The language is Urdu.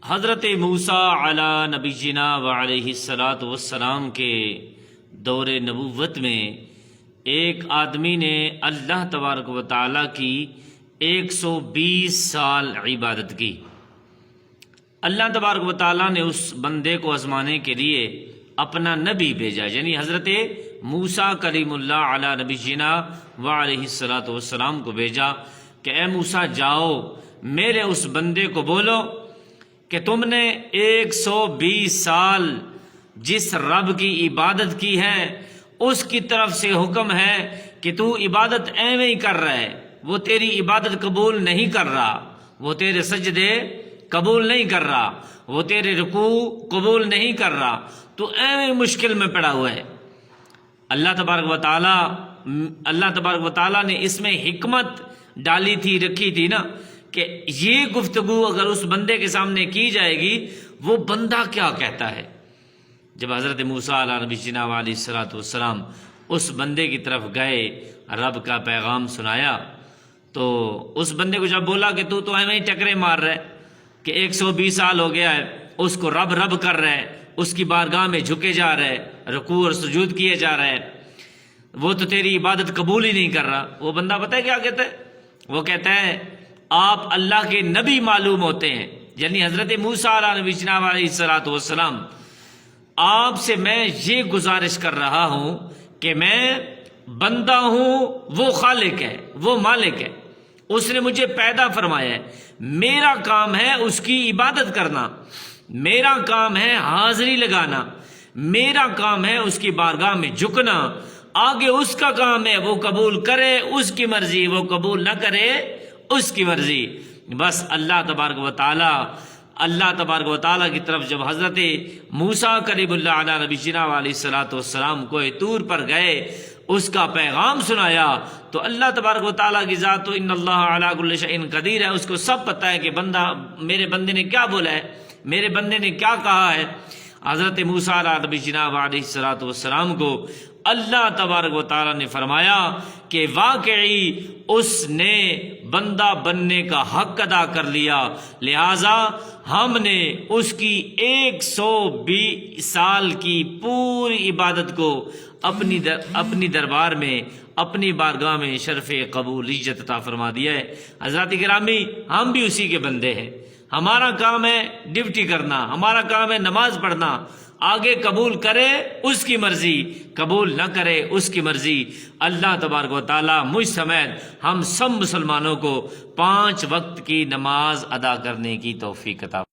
حضرت موسیٰ علی نبینا و علیہ الصلاۃ والسلام کے دور نبوت میں ایک آدمی نے اللہ تبارک و تعالیٰ کی 120 سال عبادت کی۔ اللہ تبارک و تعالیٰ نے اس بندے کو آزمانے کے لیے اپنا نبی بھیجا، یعنی حضرت موسیٰ کلیم اللہ علی نبینا و علیہ الصلاۃ والسلام کو بھیجا کہ اے موسیٰ جاؤ میرے اس بندے کو بولو کہ تم نے 120 سال جس رب کی عبادت کی ہے اس کی طرف سے حکم ہے کہ تو عبادت ایویں ہی کر رہا ہے، وہ تیری عبادت قبول نہیں کر رہا، وہ تیرے سجدے قبول نہیں کر رہا، وہ تیرے رکوع قبول نہیں کر رہا، تو ایویں مشکل میں پڑا ہوا ہے۔ اللہ تبارک و تعالیٰ نے اس میں حکمت ڈالی تھی، رکھی تھی نا، کہ یہ گفتگو اگر اس بندے کے سامنے کی جائے گی وہ بندہ کیا کہتا ہے۔ جب حضرت موسیٰ علیہ نبینا علیہ الصلوۃ والسلام اس بندے کی طرف گئے، رب کا پیغام سنایا، تو اس بندے کو جب بولا کہ تو ایویں ہی ٹکرے مار رہا ہے کہ 120 سال ہو گیا ہے، اس کو رب رب کر رہا ہے، اس کی بارگاہ میں جھکے جا رہا ہے، رکوع اور سجود کیے جا رہا ہے، وہ تو تیری عبادت قبول ہی نہیں کر رہا۔ وہ بندہ پتہ ہے کیا کہتا ہے؟ وہ کہتا ہے آپ اللہ کے نبی معلوم ہوتے ہیں، یعنی حضرت موسیٰ علیہ نبینا علیہ الصلوۃ والسلام، آپ سے میں یہ گزارش کر رہا ہوں کہ میں بندہ ہوں، وہ خالق ہے، وہ مالک ہے، اس نے مجھے پیدا فرمایا ہے، میرا کام ہے اس کی عبادت کرنا، میرا کام ہے حاضری لگانا، میرا کام ہے اس کی بارگاہ میں جھکنا، آگے اس کا کام ہے وہ قبول کرے اس کی مرضی، وہ قبول نہ کرے اس کی مرضی۔ بس اللہ تبارک و تعالیٰ کی طرف جب حضرت موسیٰ کلیم اللہ علی نبینا علیہ الصلوۃ والسلام کوہ طور پر گئے، اس کا پیغام سنایا، تو اللہ تبارک و تعالیٰ کی ذات تو ان اللہ علی کل شیء قدیر ہے، اس کو سب پتہ ہے کہ میرے بندے نے کیا بولا ہے، میرے بندے نے کیا کہا ہے۔ حضرت موسیٰ علیہ نبینا علیہ الصلوۃ والسلام کو اللہ تبارک و تعالیٰ نے فرمایا کہ واقعی اس نے بندہ بننے کا حق ادا کر لیا، لہٰذا ہم نے اس کی 120 سال کی پوری عبادت کو اپنی دربار میں، اپنی بارگاہ میں شرف قبولیت عطا فرما دیا ہے۔ حضرات گرامی، ہم بھی اسی کے بندے ہیں، ہمارا کام ہے ڈیوٹی کرنا، ہمارا کام ہے نماز پڑھنا، آگے قبول کرے اس کی مرضی، قبول نہ کرے اس کی مرضی۔ اللہ تبارک و تعالیٰ مجھ سمیت ہم سب مسلمانوں کو 5 وقت کی نماز ادا کرنے کی توفیق عطا